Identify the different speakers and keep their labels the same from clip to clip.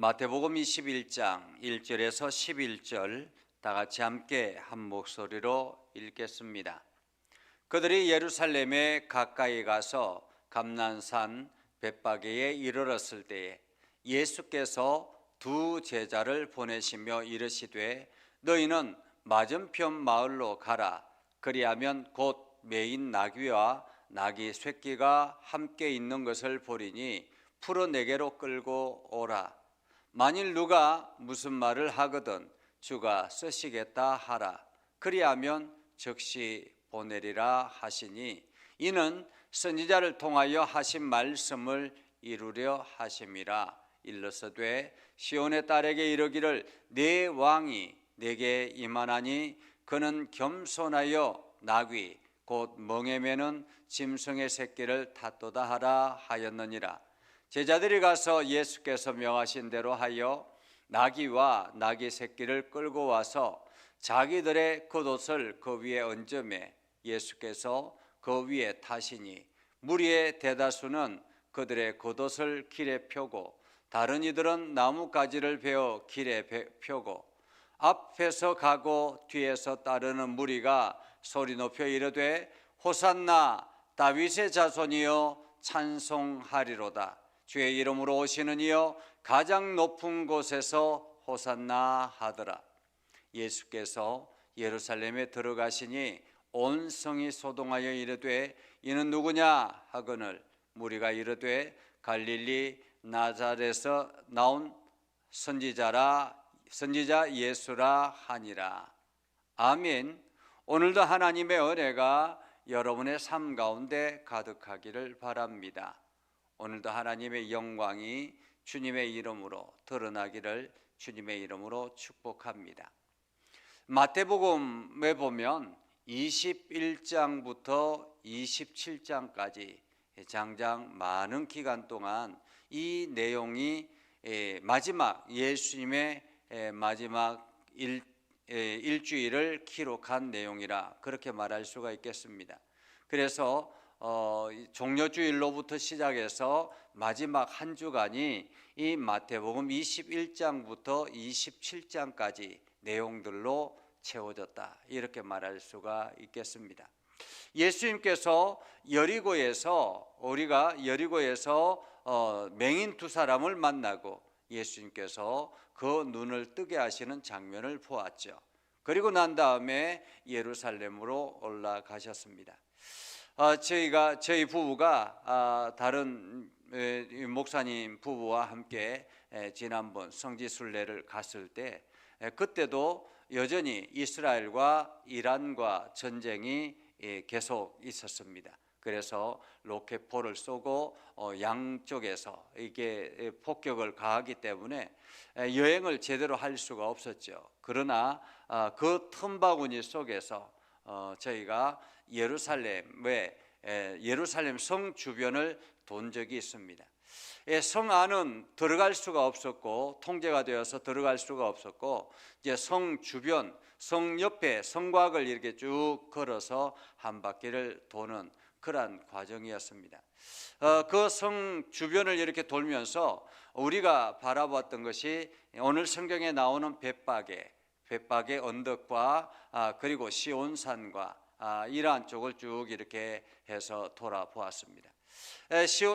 Speaker 1: 마태복음 21장 1절에서 11절 다 같이 함께 한 목소리로 읽겠습니다. 그들이 예루살렘에 가까이 가서 감난산 벳바게에 이르렀을 때에 예수께서 두 제자를 보내시며 이르시되 너희는 맞은편 마을로 가라. 그리하면 곧 매인 나귀와 나귀 새끼가 함께 있는 것을 보리니 풀어 내게로 끌고 오라. 만일 누가 무슨 말을 하거든 주가 쓰시겠다 하라. 그리하면 즉시 보내리라 하시니 이는 선지자를 통하여 하신 말씀을 이루려 하심이라. 일러서되 시온의 딸에게 이르기를 내 왕이 내게 임하나니 그는 겸손하여 나귀 곧 멍에 매는 짐승의 새끼를 탔도다 하라 하였느니라. 제자들이 가서 예수께서 명하신 대로 하여 나귀와 나귀 새끼를 끌고 와서 자기들의 겉옷을 그 위에 얹으매 예수께서 그 위에 타시니 무리의 대다수는 그들의 겉옷을 길에 펴고 다른 이들은 나뭇가지를 베어 길에 펴고 앞에서 가고 뒤에서 따르는 무리가 소리 높여 이르되 호산나 다윗의 자손이여 찬송하리로다. 주의 이름으로 오시는 이여 가장 높은 곳에서 호산나 하더라. 예수께서 예루살렘에 들어가시니 온 성이 소동하여 이르되 이는 누구냐 하거늘 무리가 이르되 갈릴리 나자렛에서 나온 선지자 예수라 하니라. 아멘. 오늘도 하나님의 은혜가 여러분의 삶 가운데 가득하기를 바랍니다. 오늘도 하나님의 영광이 주님의 이름으로 드러나기를 주님의 이름으로 축복합니다. 마태복음에 보면 21장부터 27장까지 장장 많은 기간 동안 이 내용이 마지막 예수님의 마지막 일주일을 기록한 내용이라 그렇게 말할 수가 있겠습니다. 그래서 종려주일로부터 시작해서 마지막 한 주간이 이 마태복음 21장부터 27장까지 내용들로 채워졌다 이렇게 말할 수가 있겠습니다. 예수님께서 여리고에서 맹인 두 사람을 만나고 예수님께서 그 눈을 뜨게 하시는 장면을 보았죠. 그리고 난 다음에 예루살렘으로 올라가셨습니다. 저희 부부가 다른 목사님 부부와 함께 지난번 성지순례를 갔을 때 그때도 여전히 이스라엘과 이란과 전쟁이 계속 있었습니다. 그래서 로켓포를 쏘고 양쪽에서 이게 폭격을 가하기 때문에 여행을 제대로 할 수가 없었죠. 그러나 그 틈바구니 속에서 저희가 예루살렘 성 주변을 돈 적이 있습니다. 성 안은 들어갈 수가 없었고 통제가 되어서 들어갈 수가 없었고 이제 성 주변, 성 옆에 성곽을 이렇게 쭉 걸어서 한 바퀴를 도는 그러한 과정이었습니다. 그 성 주변을 이렇게 돌면서 우리가 바라봤던 것이 오늘 성경에 나오는 벳바게 언덕과 그리고 시온산과 이러한 쪽을 쭉 이렇게 해서 돌아보았습니다.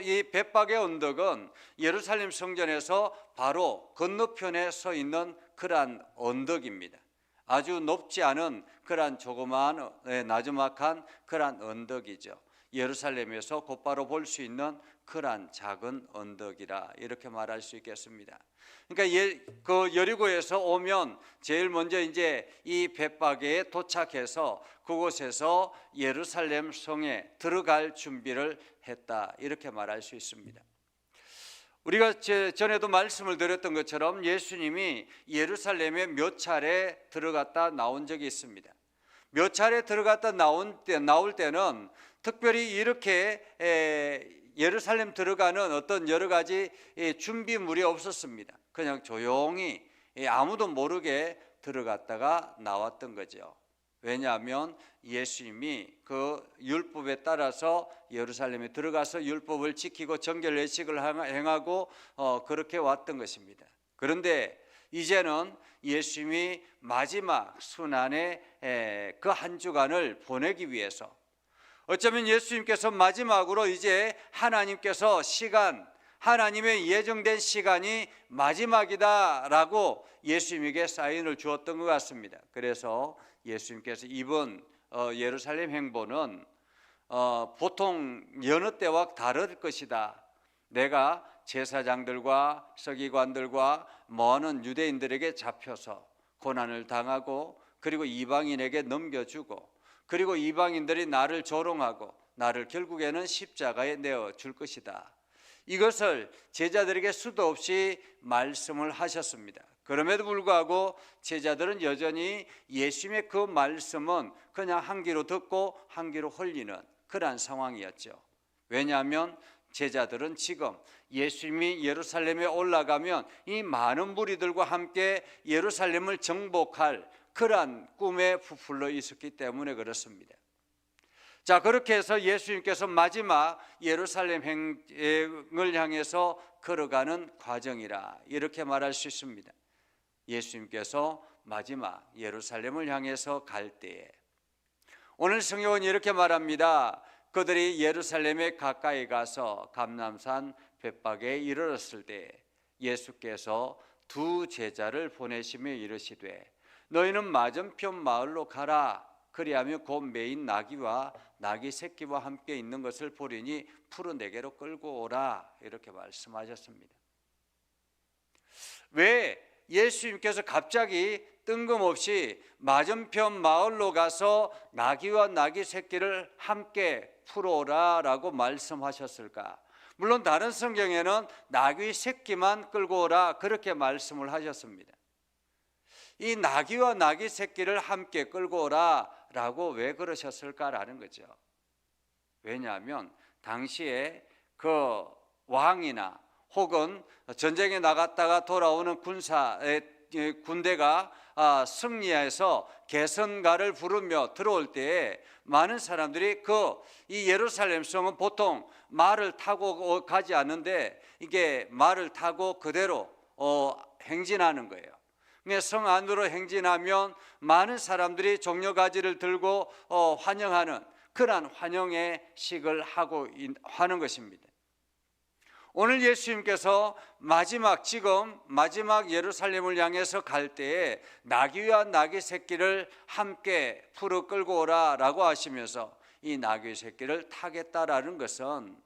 Speaker 1: 이 벳바게 언덕은 예루살렘 성전에서 바로 건너편에 서 있는 그러한 언덕입니다. 아주 높지 않은 그러한 조그마한 나지막한 그러한 언덕이죠. 예루살렘에서 곧바로 볼 수 있는 그러한 작은 언덕이라 이렇게 말할 수 있겠습니다. 그러니까 그 여리고에서 오면 제일 먼저 이제 이 벳바게에 도착해서 그곳에서 예루살렘 성에 들어갈 준비를 했다 이렇게 말할 수 있습니다. 우리가 전에도 말씀을 드렸던 것처럼 예수님이 예루살렘에 몇 차례 들어갔다 나온 적이 있습니다. 몇 차례 들어갔다 나올 때는 특별히 이렇게 예루살렘 들어가는 어떤 여러 가지 준비물이 없었습니다. 그냥 조용히 아무도 모르게 들어갔다가 나왔던 거죠. 왜냐하면 예수님이 그 율법에 따라서 예루살렘에 들어가서 율법을 지키고 정결 예식을 행하고 그렇게 왔던 것입니다. 그런데 이제는 예수님이 마지막 순환의 그 한 주간을 보내기 위해서, 어쩌면 예수님께서 마지막으로 이제 하나님께서 하나님의 예정된 시간이 마지막이다라고 예수님에게 사인을 주었던 것 같습니다. 그래서 예수님께서 이번 예루살렘 행보는 보통 여느 때와 다를 것이다. 내가 제사장들과 서기관들과 많은 유대인들에게 잡혀서 고난을 당하고, 그리고 이방인에게 넘겨주고, 그리고 이방인들이 나를 조롱하고 나를 결국에는 십자가에 내어 줄 것이다. 이것을 제자들에게 수도 없이 말씀을 하셨습니다. 그럼에도 불구하고 제자들은 여전히 예수님의 그 말씀은 그냥 한 귀로 듣고 한 귀로 흘리는 그러한 상황이었죠. 왜냐하면 제자들은 지금 예수님이 예루살렘에 올라가면 이 많은 무리들과 함께 예루살렘을 정복할 그러한 꿈에 부풀려 있었기 때문에 그렇습니다. 자, 그렇게 해서 예수님께서 마지막 예루살렘 행을 향해서 걸어가는 과정이라 이렇게 말할 수 있습니다. 예수님께서 마지막 예루살렘을 향해서 갈 때에, 오늘 성경은 이렇게 말합니다. 그들이 예루살렘에 가까이 가서 감람산 벳박에 이르렀을 때 예수께서 두 제자를 보내시며 이르시되 너희는 맞은편 마을로 가라. 그리하면 곧 매인 나귀와 나귀 새끼와 함께 있는 것을 보리니 풀어 내게로 끌고 오라. 이렇게 말씀하셨습니다. 왜 예수님께서 갑자기 뜬금없이 맞은편 마을로 가서 나귀와 나귀 새끼를 함께 풀어오라라고 말씀하셨을까? 물론 다른 성경에는 나귀 새끼만 끌고 오라 그렇게 말씀을 하셨습니다. 이 나귀와 나귀 새끼를 함께 끌고 오라라고 왜 그러셨을까라는 거죠. 왜냐하면 당시에 그 왕이나 혹은 전쟁에 나갔다가 돌아오는 군대가 승리해서 개선가를 부르며 들어올 때에 많은 사람들이 이 예루살렘 성은 보통 말을 타고 가지 않는데 이게 말을 타고 그대로 행진하는 거예요. 성 안으로 행진하면 많은 사람들이 종려가지를 들고 환영하는 그러한 환영의 식을 하는 것입니다. 오늘 예수님께서 마지막 예루살렘을 향해서 갈 때에 나귀와 나귀 새끼를 함께 풀어 끌고 오라라고 하시면서 이 나귀 새끼를 타겠다라는 것은,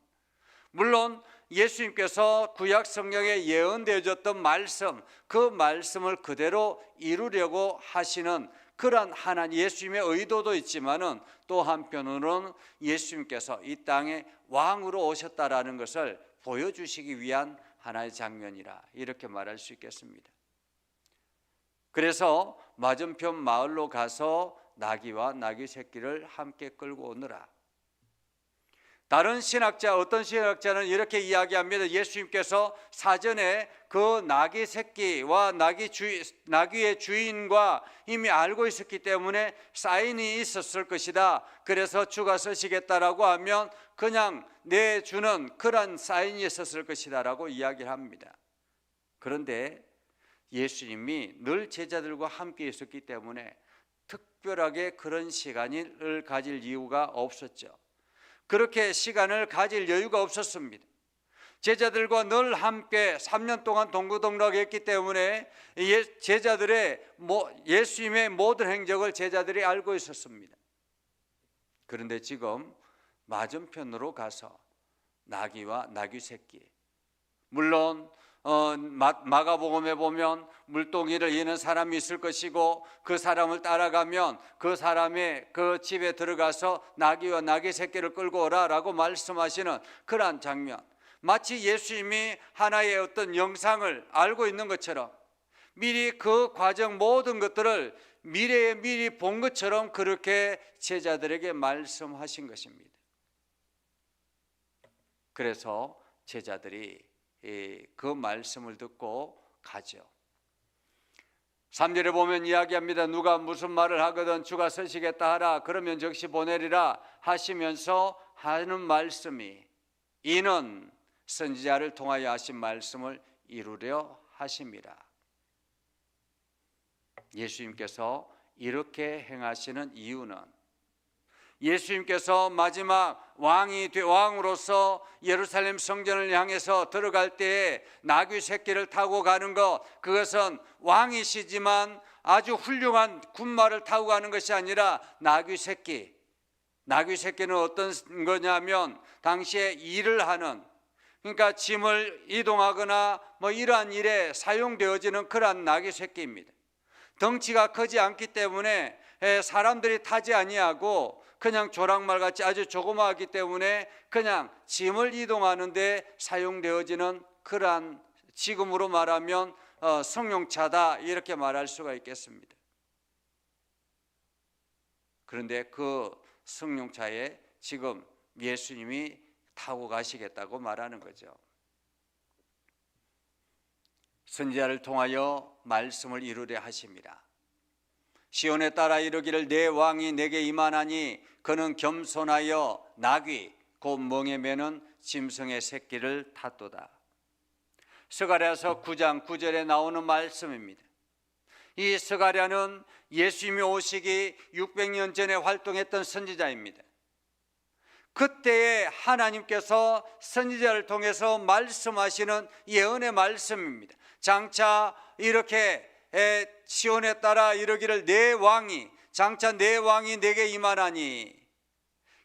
Speaker 1: 물론 예수님께서 구약 성경에 예언되어졌던 말씀, 그 말씀을 그대로 이루려고 하시는 그러한 하나님 예수님의 의도도 있지만은 또 한편으로는 예수님께서 이 땅에 왕으로 오셨다라는 것을 보여주시기 위한 하나의 장면이라 이렇게 말할 수 있겠습니다. 그래서 맞은편 마을로 가서 나귀와 나귀 새끼를 함께 끌고 오느라. 어떤 신학자는 이렇게 이야기합니다. 예수님께서 사전에 그 나귀 새끼와 나귀의 주인과 이미 알고 있었기 때문에 사인이 있었을 것이다. 그래서 주가 서시겠다라고 하면 그냥 내주는 그런 사인이 있었을 것이다 라고 이야기를 합니다. 그런데 예수님이 늘 제자들과 함께 있었기 때문에 특별하게 그런 시간을 가질 이유가 없었죠. 그렇게 시간을 가질 여유가 없었습니다. 제자들과 늘 함께 3년 동안 동고동락했기 때문에 예수님의 모든 행적을 제자들이 알고 있었습니다. 그런데 지금 맞은편으로 가서 나귀와 나귀 새끼, 물론 마가복음에 보면 물동이를 이는 사람이 있을 것이고 그 사람을 따라가면 그 사람의 그 집에 들어가서 나귀와 나귀 새끼를 끌고 오라라고 말씀하시는 그러한 장면, 마치 예수님이 하나의 어떤 영상을 알고 있는 것처럼 미리 그 과정 모든 것들을 미래에 미리 본 것처럼 그렇게 제자들에게 말씀하신 것입니다. 그래서 제자들이 그 말씀을 듣고 가죠. 3절에 보면 이야기합니다. 누가 무슨 말을 하거든 주가 서시겠다 하라. 그러면 즉시 보내리라 하시면서 하는 말씀이 이는 선지자를 통하여 하신 말씀을 이루려 하심이라. 예수님께서 이렇게 행하시는 이유는 예수님께서 마지막 왕으로서 예루살렘 성전을 향해서 들어갈 때에 나귀 새끼를 타고 가는 것, 그것은 왕이시지만 아주 훌륭한 군마를 타고 가는 것이 아니라 나귀 새끼는 어떤 거냐면 당시에 일을 하는, 그러니까 짐을 이동하거나 뭐 이러한 일에 사용되어지는 그러한 나귀 새끼입니다. 덩치가 크지 않기 때문에 사람들이 타지 아니하고 그냥 조랑말같이 아주 조그마하기 때문에 그냥 짐을 이동하는 데 사용되어지는 그러한, 지금으로 말하면 승용차다 이렇게 말할 수가 있겠습니다. 그런데 그 승용차에 지금 예수님이 타고 가시겠다고 말하는 거죠. 선지자를 통하여 말씀을 이루려 하심이라. 시온에 따라 이르기를 내 왕이 내게 임하나니 그는 겸손하여 나귀 곧 멍에 매는 짐승의 새끼를 탔도다. 스가랴서 9장 9절에 나오는 말씀입니다. 이 스가랴는 예수님이 오시기 600년 전에 활동했던 선지자입니다. 그때에 하나님께서 선지자를 통해서 말씀하시는 예언의 말씀입니다. 장차 이렇게 시온에 따라 이르기를 장차 내 왕이 내게 임하나니,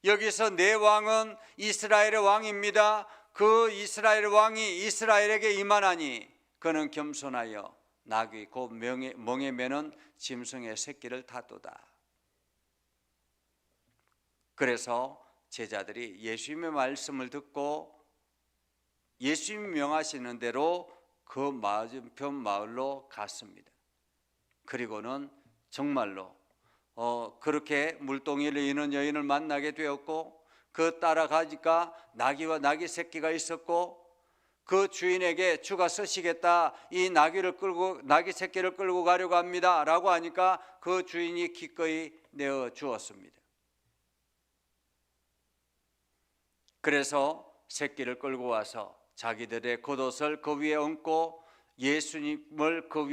Speaker 1: 여기서 내 왕은 이스라엘의 왕입니다. 그 이스라엘 왕이 이스라엘에게 임하나니 그는 겸손하여 나귀 곧 멍에 매는 짐승의 새끼를 탔도다. 그래서 제자들이 예수님의 말씀을 듣고 예수님이 명하시는 대로 그 맞은편 마을로 갔습니다. 그리고는 정말로 그렇게 물동이를 이는 여인을 만나게 되었고, 그 따라가니까 나귀와 나귀 새끼가 있었고, 그 주인에게 주가 쓰시겠다, 이 나귀 새끼를 끌고 가려고 합니다 라고 하니까 그 주인이 기꺼이 내어 주었습니다. 그래서 새끼를 끌고 와서 자기들의 겉옷을 그 위에 얹고 예수님이 그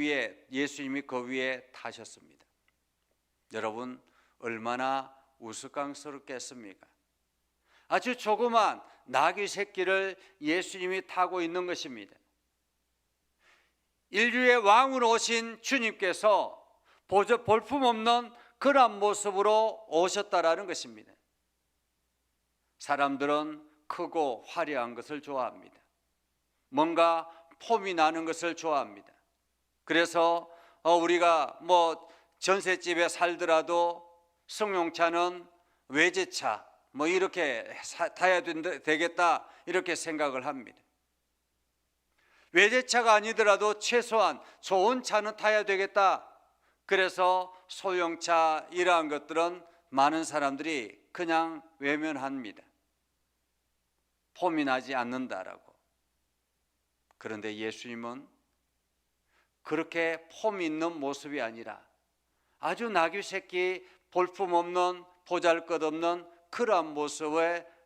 Speaker 1: 위에 타셨습니다. 여러분, 얼마나 우스꽝스럽겠습니까? 아주 조그만 나귀 새끼를 예수님이 타고 있는 것입니다. 인류의 왕으로 오신 주님께서 볼품없는 그런 모습으로 오셨다라는 것입니다. 사람들은 크고 화려한 것을 좋아합니다. 뭔가 폼이 나는 것을 좋아합니다. 그래서 우리가 전셋집에 살더라도 승용차는 외제차 이렇게 타야 되겠다 이렇게 생각을 합니다. 외제차가 아니더라도 최소한 좋은 차는 타야 되겠다. 그래서 소형차 이러한 것들은 많은 사람들이 그냥 외면합니다. 폼이 나지 않는다라고. 그런데 예수님은 그렇게 폼 있는 모습이 아니라 아주 나귀 새끼 볼품없는 보잘것없는 그러한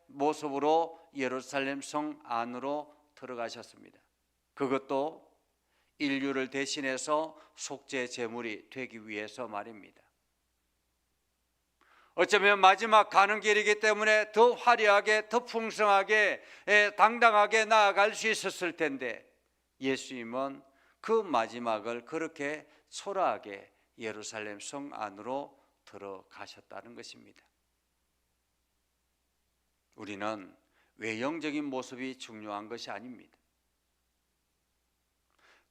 Speaker 1: 모습으로 예루살렘 성 안으로 들어가셨습니다. 그것도 인류를 대신해서 속죄 제물이 되기 위해서 말입니다. 어쩌면 마지막 가는 길이기 때문에 더 화려하게, 더 풍성하게, 당당하게 나아갈 수 있었을 텐데 예수님은 그 마지막을 그렇게 초라하게 예루살렘 성 안으로 들어가셨다는 것입니다. 우리는 외형적인 모습이 중요한 것이 아닙니다.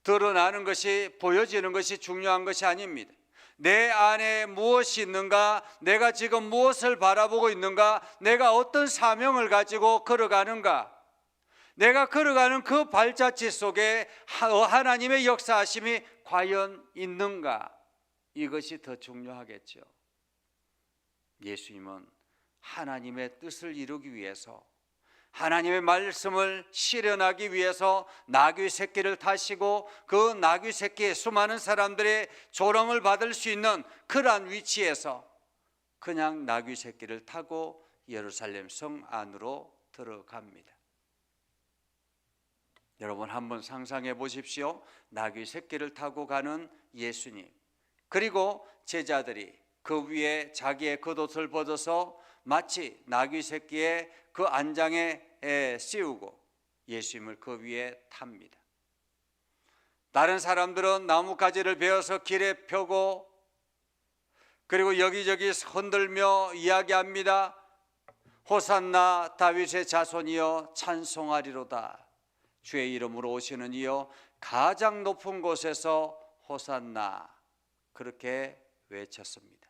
Speaker 1: 드러나는 것이, 보여지는 것이 중요한 것이 아닙니다. 내 안에 무엇이 있는가, 내가 지금 무엇을 바라보고 있는가, 내가 어떤 사명을 가지고 걸어가는가, 내가 걸어가는 그 발자취 속에 하나님의 역사하심이 과연 있는가, 이것이 더 중요하겠죠. 예수님은 하나님의 뜻을 이루기 위해서, 하나님의 말씀을 실현하기 위해서 나귀 새끼를 타시고 그 나귀 새끼에 수많은 사람들의 조롱을 받을 수 있는 그러한 위치에서 그냥 나귀 새끼를 타고 예루살렘 성 안으로 들어갑니다. 여러분 한번 상상해 보십시오. 나귀 새끼를 타고 가는 예수님, 그리고 제자들이 그 위에 자기의 겉옷을 벗어서 마치 나귀 새끼의 그 안장에 씌우고 예수님을 그 위에 탑니다. 다른 사람들은 나뭇가지를 베어서 길에 펴고 그리고 여기저기 흔들며 이야기합니다. 호산나 다윗의 자손이여 찬송하리로다. 주의 이름으로 오시는 이여 가장 높은 곳에서 호산나, 그렇게 외쳤습니다.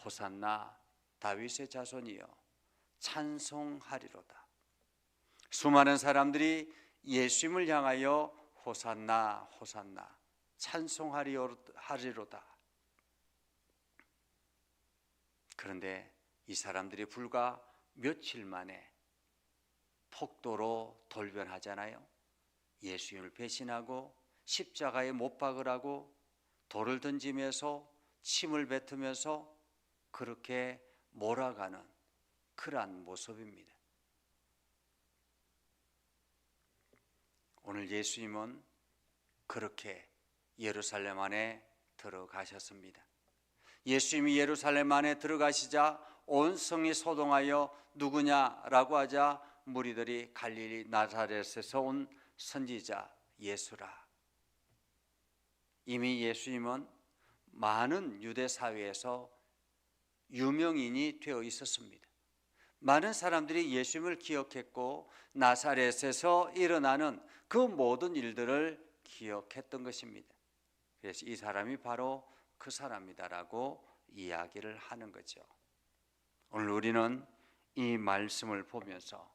Speaker 1: 호산나 다윗의 자손이여 찬송하리로다. 수많은 사람들이 예수님을 향하여 호산나 호산나 찬송하리로다. 그런데 이 사람들이 불과 며칠 만에 폭도로 돌변하잖아요. 예수님을 배신하고 십자가에 못 박으라고 돌을 던지면서 침을 뱉으면서 그렇게 몰아가는 그러한 모습입니다. 오늘 예수님은 그렇게 예루살렘 안에 들어가셨습니다. 예수님이 예루살렘 안에 들어가시자 온 성이 소동하여 누구냐라고 하자 무리들이 갈릴리 나사렛에서 온 선지자 예수라. 이미 예수님은 많은 유대 사회에서 유명인이 되어 있었습니다. 많은 사람들이 예수님을 기억했고 나사렛에서 일어나는 그 모든 일들을 기억했던 것입니다. 그래서 이 사람이 바로 그 사람이다라고 이야기를 하는 거죠. 오늘 우리는 이 말씀을 보면서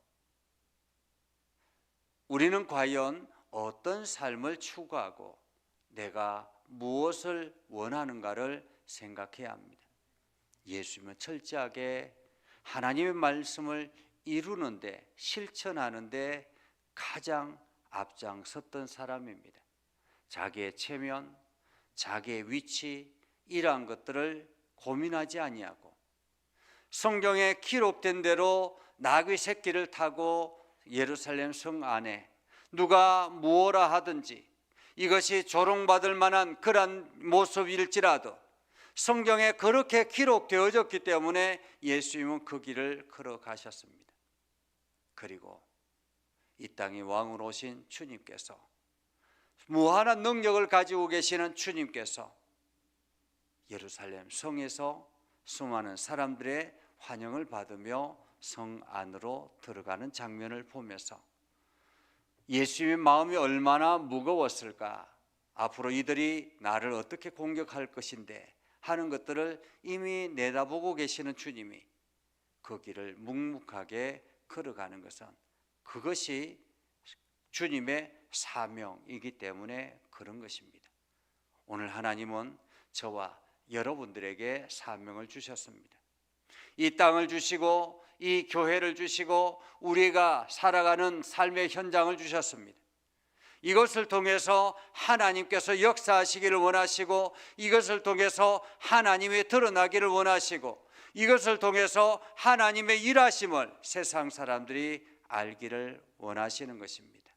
Speaker 1: 우리는 과연 어떤 삶을 추구하고 내가 무엇을 원하는가를 생각해야 합니다. 예수님은 철저하게 하나님의 말씀을 이루는데, 실천하는데 가장 앞장섰던 사람입니다. 자기의 체면, 자기의 위치, 이러한 것들을 고민하지 아니하고 성경에 기록된 대로 나귀 새끼를 타고 예루살렘 성 안에 누가 무엇라 하든지 이것이 조롱받을 만한 그런 모습일지라도 성경에 그렇게 기록되어졌기 때문에 예수님은 그 길을 걸어가셨습니다. 그리고 이 땅에 왕으로 오신 주님께서, 무한한 능력을 가지고 계시는 주님께서 예루살렘 성에서 수많은 사람들의 환영을 받으며 성 안으로 들어가는 장면을 보면서 예수님의 마음이 얼마나 무거웠을까, 앞으로 이들이 나를 어떻게 공격할 것인데 하는 것들을 이미 내다보고 계시는 주님이 그 길을 묵묵하게 걸어가는 것은 그것이 주님의 사명이기 때문에 그런 것입니다. 오늘 하나님은 저와 여러분들에게 사명을 주셨습니다. 이 땅을 주시고 이 교회를 주시고 우리가 살아가는 삶의 현장을 주셨습니다. 이것을 통해서 하나님께서 역사하시기를 원하시고, 이것을 통해서 하나님이 드러나기를 원하시고, 이것을 통해서 하나님의 일하심을 세상 사람들이 알기를 원하시는 것입니다.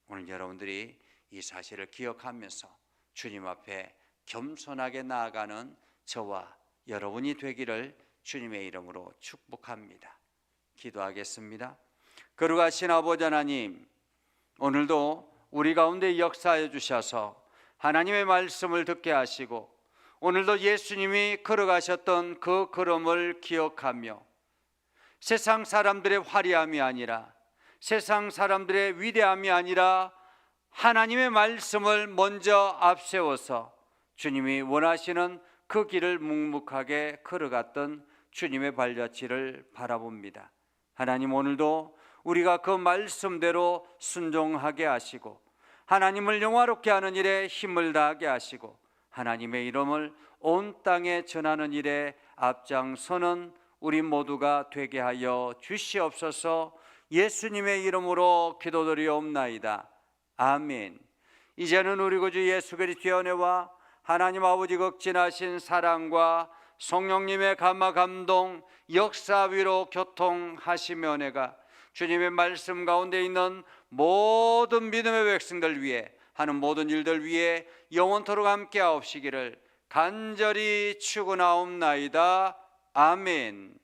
Speaker 1: 오늘 여러분들이 이 사실을 기억하면서 주님 앞에 겸손하게 나아가는 저와 여러분이 되기를 주님의 이름으로 축복합니다. 기도하겠습니다. 거룩하신 아버지 하나님, 오늘도 우리 가운데 역사해 주셔서 하나님의 말씀을 듣게 하시고 오늘도 예수님이 걸어가셨던 그 걸음을 기억하며 세상 사람들의 화려함이 아니라, 세상 사람들의 위대함이 아니라 하나님의 말씀을 먼저 앞세워서 주님이 원하시는 그 길을 묵묵하게 걸어갔던 주님의 발자취를 바라봅니다. 하나님, 오늘도 우리가 그 말씀대로 순종하게 하시고 하나님을 영화롭게 하는 일에 힘을 다하게 하시고 하나님의 이름을 온 땅에 전하는 일에 앞장서는 우리 모두가 되게 하여 주시옵소서. 예수님의 이름으로 기도드리옵나이다. 아멘. 이제는 우리 구주 예수 그리스도의 은혜와 하나님 아버지 극진하신 사랑과 성령님의 감화 감동 역사 위로 교통하시며 은혜가 주님의 말씀 가운데 있는 모든 믿음의 백성들 위해 하는 모든 일들 위해 영원토록 함께 하옵시기를 간절히 축원하옵나이다. 아멘.